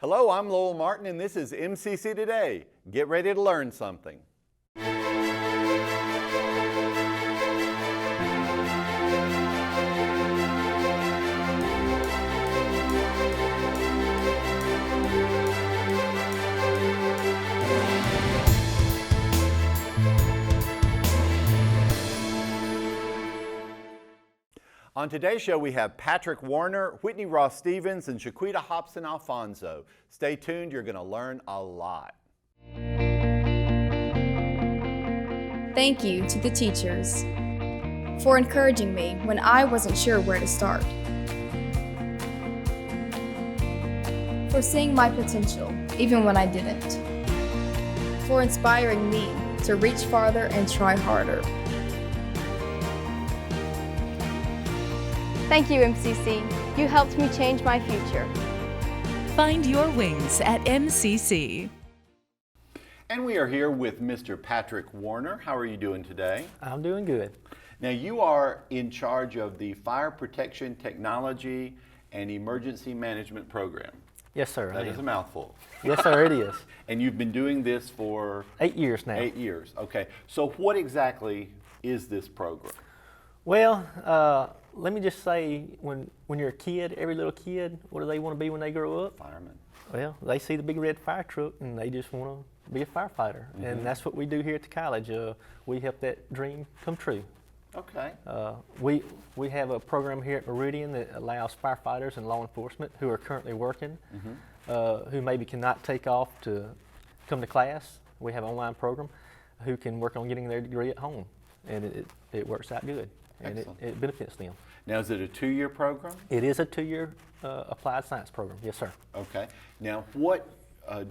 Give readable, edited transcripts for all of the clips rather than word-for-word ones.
Hello, I'm Lowell Martin and this is MCC Today. Get ready to learn something. On today's show, we have Patrick Warner, Whitney Ross-Stevens, and Shaquita Hopson Alfonso. Stay tuned, you're going to learn a lot. Thank you to the teachers for encouraging me when I wasn't sure where to start, for seeing my potential even when I didn't, for inspiring me to reach farther and try harder. Thank you, MCC. You helped me change my future. Find your wings at MCC. And we are here with Mr. Patrick Warner. How are you doing today? I'm doing good. Now, you are in charge of the Fire Protection Technology and Emergency Management Program. Yes, sir. That is a mouthful. Yes, sir, it is. And you've been doing this for 8 years now. 8 years. Okay. So what exactly is this program? Well, let me just say, when you're a kid, every little kid, what do they want to be when they grow up? Fireman. Well, they see the big red fire truck and they just want to be a firefighter. Mm-hmm. And that's what we do here at the college. We help that dream come true. Okay. We have a program here at Meridian that allows firefighters and law enforcement who are currently working, who maybe cannot take off to come to class. We have an online program who can work on getting their degree at home. And it works out good. And it benefits them. Now, is it a 2-year program? It is a 2-year applied science program, yes, sir. Okay. Now, what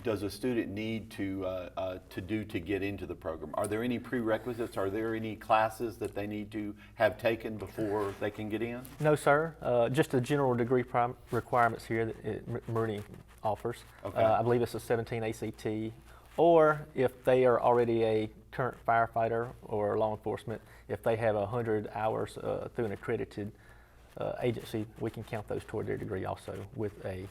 does a student need to do to get into the program? Are there any prerequisites? Are there any classes that they need to have taken before they can get in? No, sir. Just the general degree requirements here that Meridian offers. Okay. I believe it's a 17 ACT, or if they are already a current firefighter or law enforcement, if they have 100 hours through an accredited agency, we can count those toward their degree also with a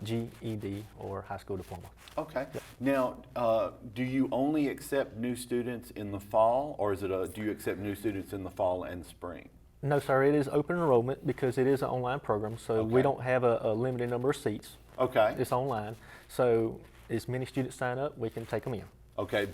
GED or high school diploma. Okay. Yep. Now, do you only accept new students in the fall, or is it do you accept new students in the fall and spring? No, sir. It is open enrollment because it is an online program, so we don't have a limited number of seats. Okay. It's online, so as many students sign up, we can take them in. Okay,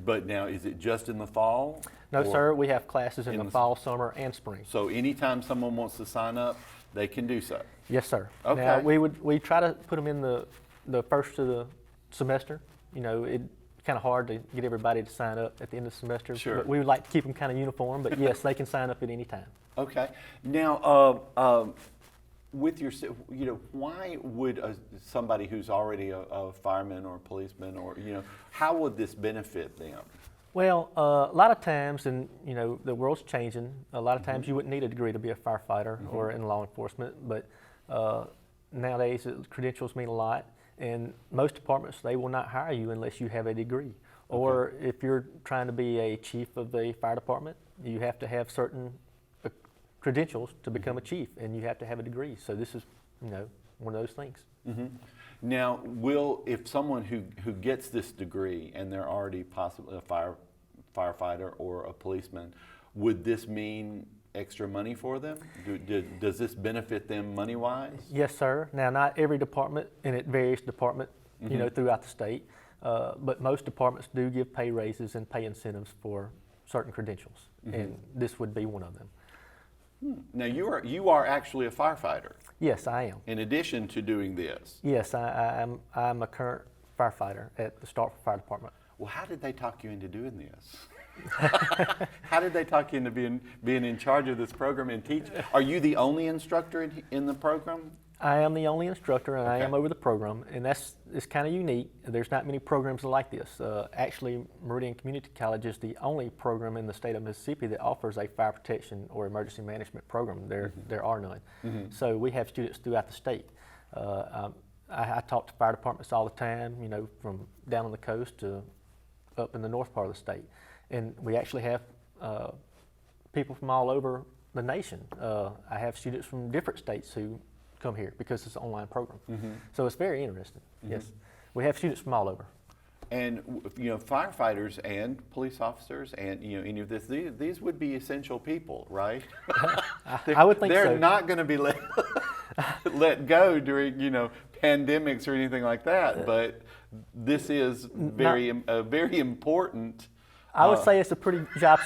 but now is it just in the fall? No, sir. We have classes in the fall, summer, and spring. So anytime someone wants to sign up, they can do so? Yes, sir. Okay. Now, we try to put them in the first of the semester. You know, it's kind of hard to get everybody to sign up at the end of the semester. Sure. But we would like to keep them kind of uniform, but yes, they can sign up at any time. Okay. Now, with your, why would somebody who's already a fireman or a policeman, or how would this benefit them? Well, a lot of times, and the world's changing. A lot of times, you wouldn't need a degree to be a firefighter or in law enforcement, but nowadays credentials mean a lot. And most departments, they will not hire you unless you have a degree. Okay. Or if you're trying to be a chief of the fire department, you have to have certain credentials to become a chief, and you have to have a degree. So this is, one of those things. Mm-hmm. Now, if someone who gets this degree and they're already possibly a firefighter or a policeman, would this mean extra money for them? Does this benefit them money-wise? Yes, sir. Now, not every department, and it varies department, throughout the state, but most departments do give pay raises and pay incentives for certain credentials, and this would be one of them. Now, you are actually a firefighter. Yes, I am. In addition to doing this. Yes, I'm a current firefighter at the Starkville Fire Department. Well, how did they talk you into doing this? How did they talk you into being in charge of this program and teach? Are you the only instructor in the program? I am the only instructor, and okay. I am over the program, and it's kind of unique. There's not many programs like this. Actually, Meridian Community College is the only program in the state of Mississippi that offers a fire protection or emergency management program. There are none. So we have students throughout the state. I talk to fire departments all the time, from down on the coast to up in the north part of the state. And we actually have people from all over the nation. I have students from different states who come here because it's an online program. So it's very interesting. Yes, we have students from all over. And firefighters and police officers and any of this, these would be essential people, right? I would think they're so. not going to be let go during pandemics or anything like that. But this is very important. I would say it's a pretty job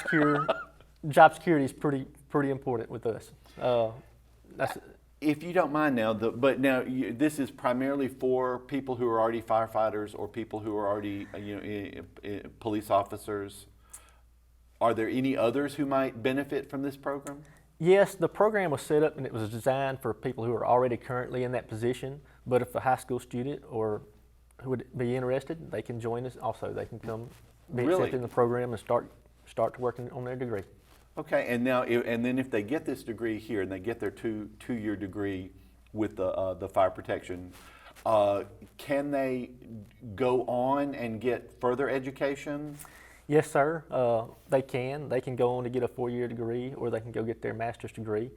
security is pretty important with us. If you don't mind now, this is primarily for people who are already firefighters or people who are already police officers. Are there any others who might benefit from this program? Yes, the program was set up and it was designed for people who are already currently in that position. But if a high school student or who would be interested, they can join us. Also, they can come be accepted in the program and start working on their degree. Okay, and then if they get this degree here and they get their two-year degree with the fire protection, can they go on and get further education? Yes, sir. They can. They can go on to get a 4-year degree, or they can go get their master's degree.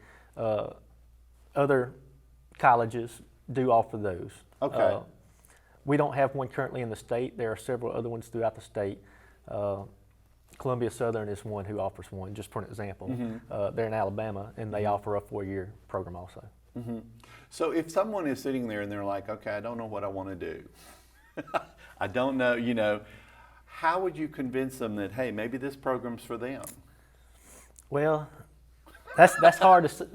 Other colleges do offer those. Okay. We don't have one currently in the state. There are several other ones throughout the state. Columbia Southern is one who offers one, just for an example. They're in Alabama, and they offer a 4-year program also. So if someone is sitting there and they're like, okay, I don't know what I want to do. I don't know, how would you convince them that, hey, maybe this program's for them? Well, that's hard to say.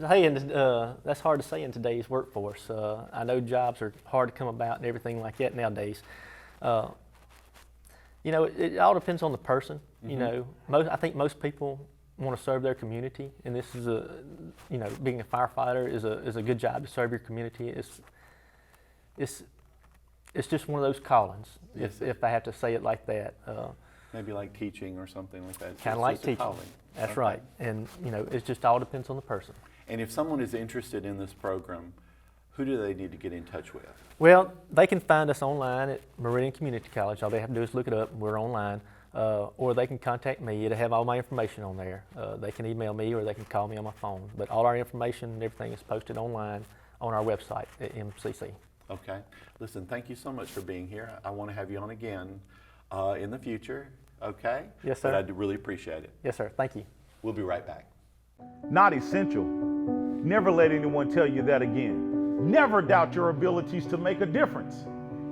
That's hard to say in today's workforce. I know jobs are hard to come about and everything like that nowadays. It all depends on the person. I think most people want to serve their community, and this is being a firefighter is a good job to serve your community. It's just one of those callings, Yes, if I have to say it like that. Maybe like teaching or something like that. Kind of like It's a teaching. calling. That's Okay. right, and it just all depends on the person. And if someone is interested in this program, who do they need to get in touch with? Well, they can find us online at Meridian Community College. All they have to do is look it up. We're online. Or they can contact me. It'll have all my information on there. They can email me or they can call me on my phone. But all our information and everything is posted online on our website at MCC. Okay. Listen, thank you so much for being here. I want to have you on again in the future. Okay? Yes, sir. But I do really appreciate it. Yes, sir. Thank you. We'll be right back. Not essential. Never let anyone tell you that again. Never doubt your abilities to make a difference.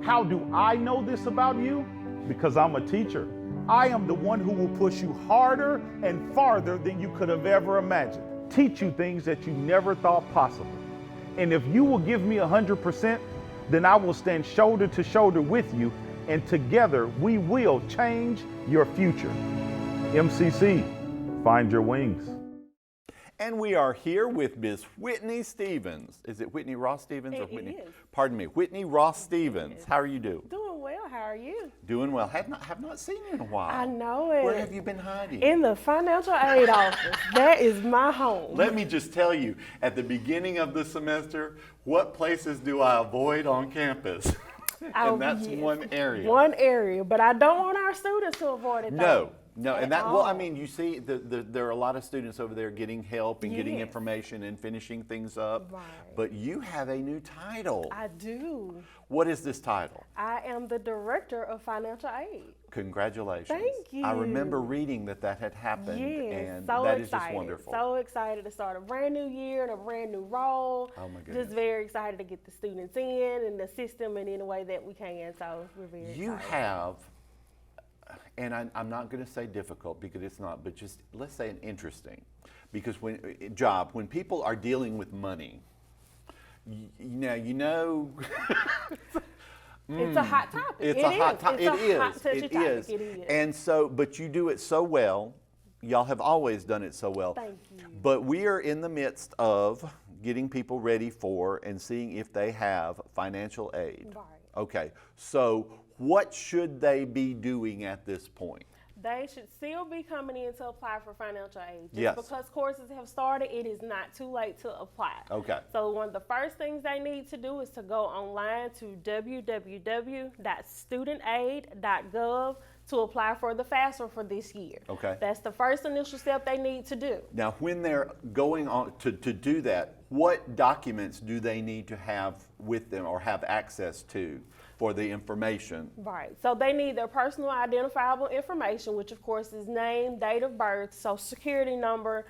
How do I know this about you? Because I'm a teacher. I am the one who will push you harder and farther than you could have ever imagined. Teach you things that you never thought possible. And if you will give me 100%, then I will stand shoulder to shoulder with you, and together we will change your future. MCC, find your wings. And we are here with Ms. Whitney Stevens. Is it Whitney Ross Stevens or It Whitney? is. Pardon me, Whitney Ross Stevens. How are you doing? Doing well. How are you? Doing well. Have not seen you in a while. I know it. Where have you been hiding? In the financial aid office. That is my home. Let me just tell you, at the beginning of the semester, what places do I avoid on campus? Oh, And that's yes. one area. One area, but I don't want our students to avoid it. No, though, and at that, well, I all. mean, you see, there are a lot of students over there getting help and getting Yes. information and finishing things up. Right. But you have a new title. I do. What is this title? I am the director of financial aid. Congratulations. Thank I remember you. reading that had happened, Yes, and so that is excited. just wonderful. So excited to start a brand new year and a brand new role. Oh, my goodness. Just very excited to get the students in and assist them in any way that we can. So we're very You excited. have, and I'm not going to say difficult because it's not, but just let's say an interesting, because when people are dealing with money, you know. It's a hot topic. It's It a hot is. topic. It's It a hot, is. touchy It topic. is. It is. And so, but you do it so well. Y'all have always done it so well. Thank you. But we are in the midst of getting people ready for and seeing if they have financial aid. Right. Okay. So, what should they be doing at this point? They should still be coming in to apply for financial aid. Just Yes. because courses have started, it is not too late to apply. Okay. So one of the first things they need to do is to go online to www.studentaid.gov to apply for the FAFSA for this year. Okay. That's the first initial step they need to do. Now, when they're going on to do that, what documents do they need to have with them or have access to for the information? Right. So they need their personal identifiable information, which of course is name, date of birth, social security number.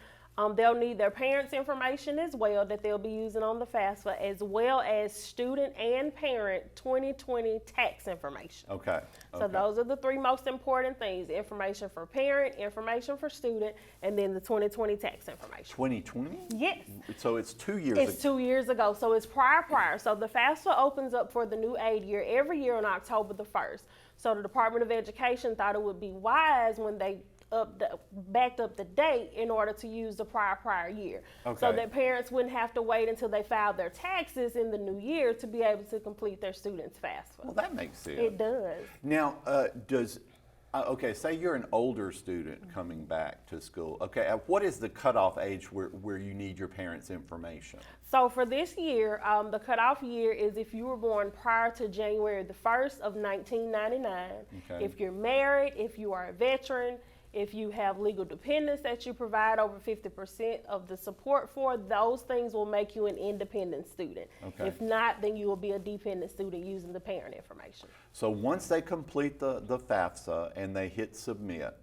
They'll need their parents' information as well that they'll be using on the FAFSA, as well as student and parent 2020 tax information. Okay. So those are the three most important things: information for parent, information for student, and then the 2020 tax information. 2020? Yes. So it's 2 years It's 2 years ago, so it's prior. So the FAFSA opens up for the new aid year every year on October the 1st. So the Department of Education thought it would be wise when they backed up the date in order to use the prior year. Okay. So that parents wouldn't have to wait until they filed their taxes in the new year to be able to complete their students' FAFSA. Well, that makes sense. It does. Now, okay, say you're an older student coming back to school. Okay, what is the cutoff age where you need your parents' information? So for this year, the cutoff year is if you were born prior to January the 1st of 1999. Okay. If you're married, if you are a veteran, if you have legal dependents that you provide over 50% of the support for, those things will make you an independent student. Okay. If not, then you will be a dependent student using the parent information. So once they complete the FAFSA and they hit submit,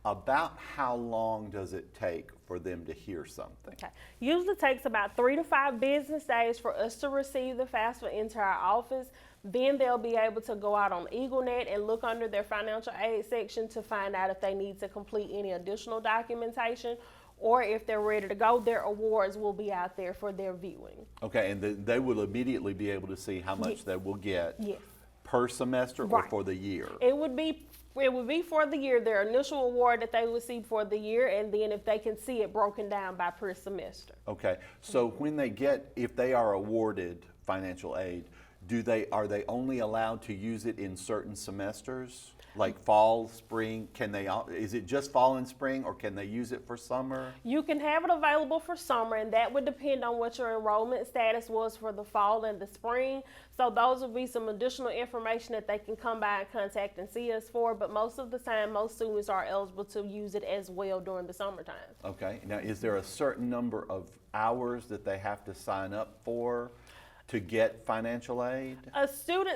about how long does it take for them to hear something? Okay. Usually takes about 3 to 5 business days for us to receive the FAFSA into our office. Then they'll be able to go out on EagleNet and look under their financial aid section to find out if they need to complete any additional documentation, or if they're ready to go, their awards will be out there for their viewing. Okay, and they will immediately be able to see how much they will get Yes. per semester or Right. for the year? It would be for the year, their initial award that they receive for the year, and then if they can see it broken down by per semester. Okay, so when if they are awarded financial aid, are they only allowed to use it in certain semesters? Like fall, spring, is it just fall and spring, or can they use it for summer? You can have it available for summer, and that would depend on what your enrollment status was for the fall and the spring. So those would be some additional information that they can come by and contact and see us for, but most of the time, most students are eligible to use it as well during the summertime. Okay, now is there a certain number of hours that they have to sign up for to get financial aid?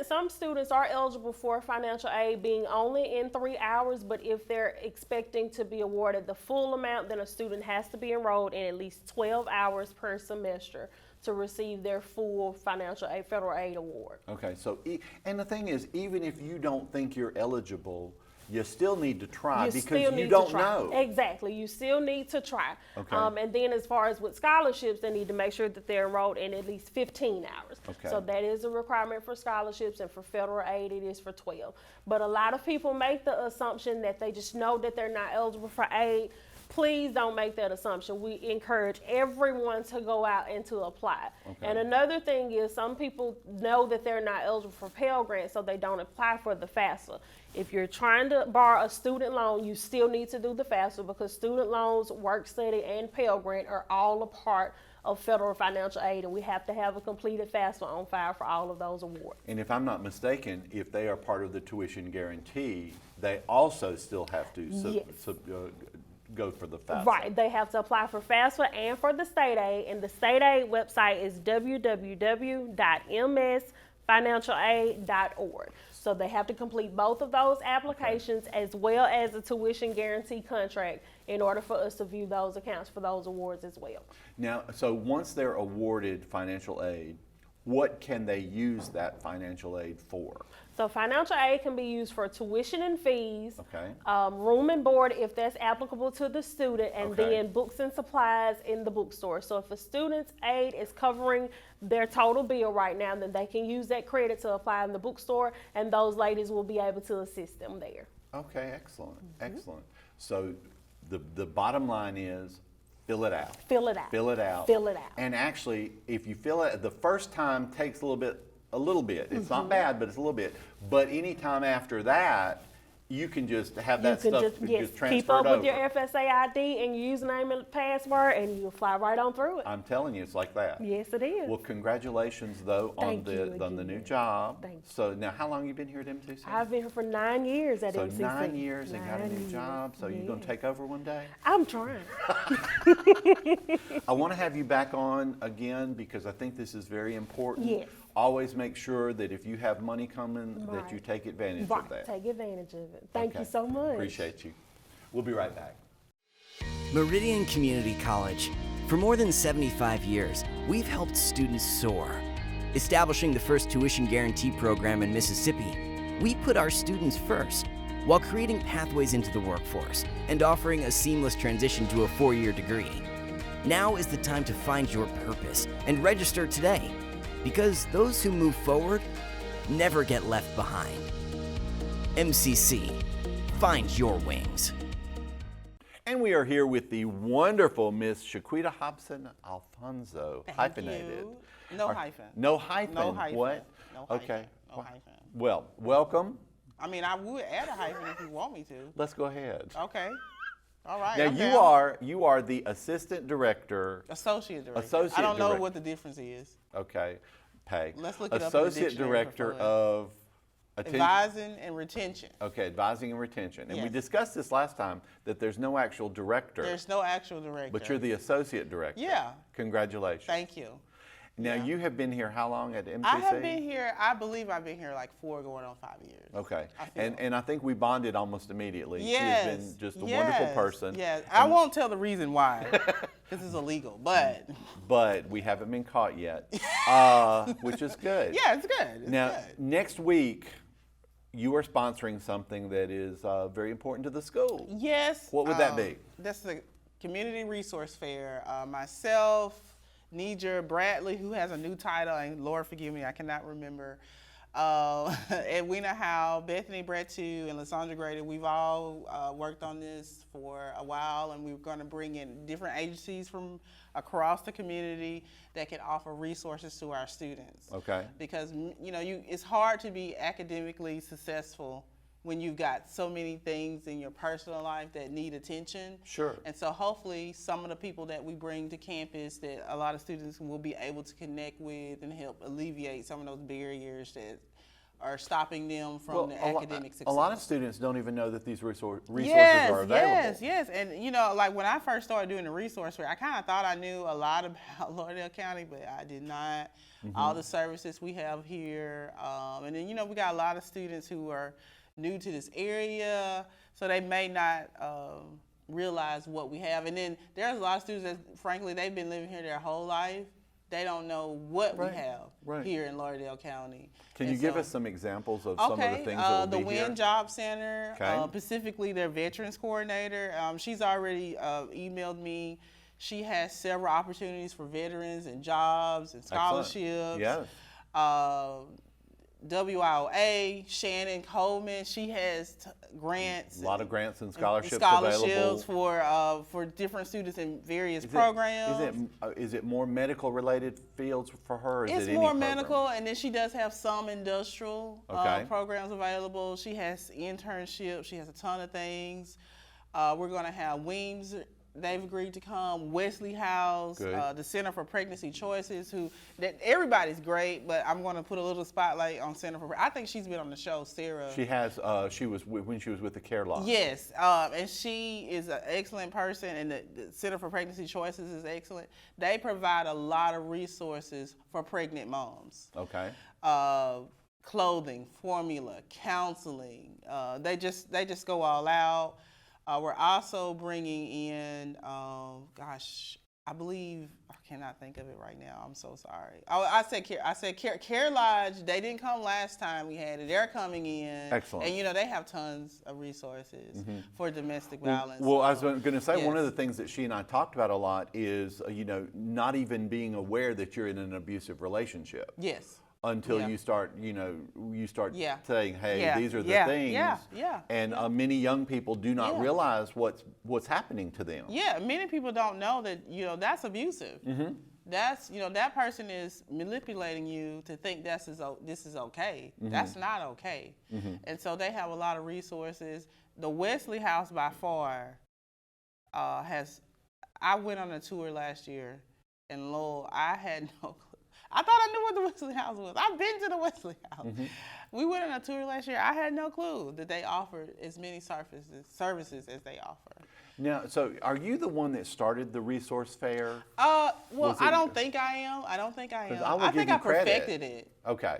Some students are eligible for financial aid being only in 3 hours, but if they're expecting to be awarded the full amount, then a student has to be enrolled in at least 12 hours per semester to receive their full financial aid, federal aid award. Okay, so, and the thing is, even if you don't think you're eligible, you still need to try because you don't know. Exactly. You still need to try. Okay. And then as far as with scholarships, they need to make sure that they're enrolled in at least 15 hours. Okay. So that is a requirement for scholarships, and for federal aid, it is for 12. But a lot of people make the assumption that they just know that they're not eligible for aid. Please don't make that assumption. We encourage everyone to go out and to apply. Okay. And another thing is, some people know that they're not eligible for Pell Grant, so they don't apply for the FAFSA. If you're trying to borrow a student loan, you still need to do the FAFSA, because student loans, work study, and Pell Grant are all a part of federal financial aid, and we have to have a completed FAFSA on file for all of those awards. And if I'm not mistaken, if they are part of the tuition guarantee, they also still have to go for the FAFSA. Right, they have to apply for FAFSA and for the state aid, and the state aid website is www.msfinancialaid.org. So they have to complete both of those applications, as well as a tuition guarantee contract, in order for us to view those accounts for those awards as well. Now, so once they're awarded financial aid, what can they use that financial aid for? So financial aid can be used for tuition and fees, Okay. Room and board if that's applicable to the student, and Okay. then books and supplies in the bookstore. So if a student's aid is covering their total bill right now, then they can use that credit to apply in the bookstore, and those ladies will be able to assist them there. Okay, excellent, excellent. So the bottom line is, fill it out. Fill it out. Fill it out. Fill it out. And actually, if you fill it, the first time takes a little bit. It's not bad, but it's a little bit. But any time after that, you can just have You that can stuff just, yes, just keep transferred up with over. your FSA ID and your username and password, and you'll fly right on through it. I'm telling you, it's like that. Yes, it is. Well, congratulations though on Thank you the new again. job. Thank you. So now, how long you been here at MCC? I've been here for 9 years at So MCC. 9 years and got a 9 new years, job. So you're gonna yes. take over one day? I'm trying. I want to have you back on again because I think this is very important. Yes. Always make sure that if you have money coming, that you Right. take advantage Right, of that. take advantage of it. Thank Okay. you so much. Appreciate you. We'll be right back. Meridian Community College. For more than 75 years, we've helped students soar. Establishing the first tuition guarantee program in Mississippi, we put our students first while creating pathways into the workforce and offering a seamless transition to a 4-year degree. Now is the time to find your purpose and register today, because those who move forward never get left behind. MCC, find your wings. And we are here with the wonderful Miss Shaquita Hopson Alfonso, Thank hyphenated. you. No hyphen. No hyphen. No hyphen. What? No hyphen. Okay. No hyphen. Well, welcome. I mean, I would add a hyphen if you want me to. Let's go ahead. Okay. All right. Now I'm you down. are the assistant director. Associate director. Associate I don't know director. what the difference is. Okay, pay. Let's look it up in the Associate dictionary director before. of Advising and retention. Okay, advising and retention. And we Yes. discussed this last time that there's no actual director, There's no actual director. but you're the associate director. Yeah. Congratulations. Thank you. Now Yeah. you have been here how long at MCC? I have been here, I believe I've been here like 4 going on 5 years. Okay, I feel. and I think we bonded almost immediately. Yes. She has been just a yes, wonderful person. Yes. I won't tell the reason why, because it's illegal, but. But we haven't been caught yet, which is good. Yeah, it's good. It's Now, good. next week, you are sponsoring something that is very important to the school. Yes. What would that be? That's the Community Resource Fair. Myself, Nija Bradley, who has a new title, and Lord forgive me, I cannot remember. Edwina Howe, Bethany Bretu, and Lysandra Grady, we've all worked on this for a while, and we're going to bring in different agencies from across the community that can offer resources to our students. Okay. Because it's hard to be academically successful when you've got so many things in your personal life that need attention. Sure. And so hopefully some of the people that we bring to campus that a lot of students will be able to connect with and help alleviate some of those barriers that are stopping them from the academic success. A lot of students don't even know that these resources Yes, are available. yes. And like when I first started doing the resource fair, I kind of thought I knew a lot about Lauderdale County, but I did not. All the services we have here. And then, we got a lot of students who are new to this area, so they may not realize what we have. And then there's a lot of students that, frankly, they've been living here their whole life. They don't know what we have here in Lauderdale County. Can you give us some examples of some of the things that will the be here? WIN Job Center, Okay. specifically their Veterans Coordinator. She's already emailed me. She has several opportunities for veterans and jobs and scholarships. Yes. WIOA, Shannon Coleman, she has grants. A lot of grants and scholarships available for different students in various programs. Is it more medical related fields for her? Or is It's it any more program? medical, and then she does have some industrial Okay. programs available. She has internships. She has a ton of things. We're going to have Weems. They've agreed to come. Wesley House, the Center for Pregnancy Choices, everybody's great, but I'm going to put a little spotlight on Center for. I think she's been on the show, Sarah. She has. She was when she was with the Care Law. Yes, and she is an excellent person, and the Center for Pregnancy Choices is excellent. They provide a lot of resources for pregnant moms. Okay. Clothing, formula, counseling. They just go all out. We're also bringing in, I believe, I cannot think of it right now. I'm so sorry. I said Care Lodge. They didn't come last time we had it. They're coming in. Excellent. And they have tons of resources for domestic violence. Well, I was going to say, one of Yes. the things that she and I talked about a lot is, not even being aware that you're in an abusive relationship. Yes. Until Yeah. you start, Yeah. saying, "Hey, Yeah. these are the Yeah. things." Yeah. And many young people do not Yeah. realize what's happening to them. Yeah, many people don't know that, that's abusive. that's, you know, that person is manipulating you to think this is okay. That's not okay. And so they have a lot of resources. The Wesley House by far I went on a tour last year, and Lord, I had no clue. I thought I knew what the Wesley House was. I've been to the Wesley House. We went on a tour last year. I had no clue that they offered as many services as they offer. Now, so are you the one that started the resource fair? Well, I don't think I am. I think I perfected it. Okay,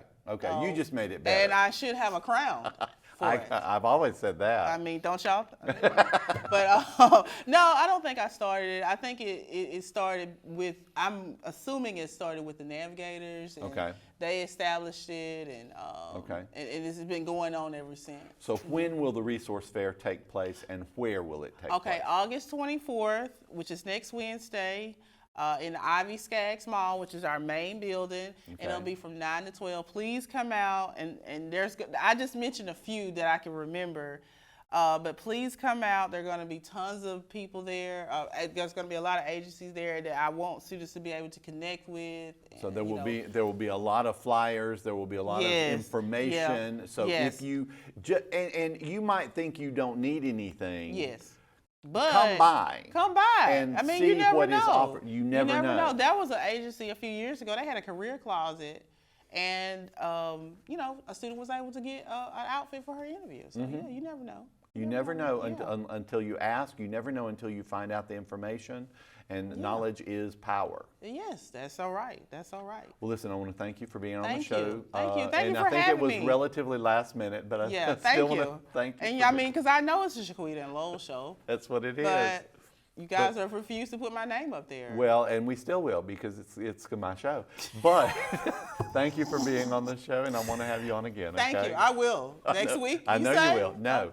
you just made it better. And I should have a crown. I've always said that. I mean, don't y'all? But no, I don't think I started it. I think it started with, I'm assuming it started with the navigators. And they established it, and it's been going on ever since. So when will the resource fair take place, and where will it take place? Okay, August 24th, which is next Wednesday. In the Ivy Skaggs Mall, which is our main building, and it'll be from 9 to 12. Please come out, and I just mentioned a few that I can remember, but please come out. There are going to be tons of people there. There's going to be a lot of agencies there that I want students to be able to connect with. So there will be a lot of flyers. There will be a lot of information. Yeah. So if you and you might think you don't need anything. Yes. But come by and see you never what is offered. You never know. There was an agency a few years ago. They had a career closet, and a student was able to get an outfit for her interview. So yeah, you never know. You never know until you ask. You never know until you find out the information. And knowledge is power. Yes, that's all right. That's all right. Well, listen, I want to thank you for being on the show. Thank you for having me. And I think it was relatively last minute, but I still want to thank you. And I mean, because I know it's a Shaquita and Lowell show. That's what it is. But you guys have refused to put my name up there. Well, and we still will, because it's my show. But thank you for being on the show, and I want to have you on again. Thank you. I will. Next week? I know you will. No.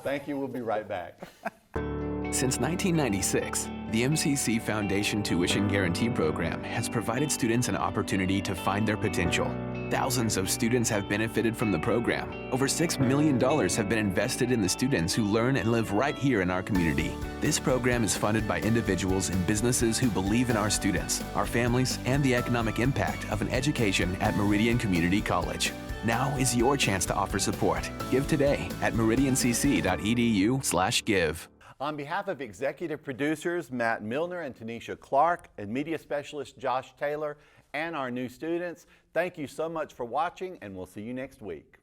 Thank you. We'll be right back. Since 1996, the MCC Foundation Tuition Guarantee Program has provided students an opportunity to find their potential. Thousands of students have benefited from the program. Over $6 million have been invested in the students who learn and live right here in our community. This program is funded by individuals and businesses who believe in our students, our families, and the economic impact of an education at Meridian Community College. Now is your chance to offer support. Give today at meridiancc.edu/give. On behalf of executive producers Matt Milner and Tanisha Clark, and media specialist Josh Taylor, and our new students, thank you so much for watching, and we'll see you next week.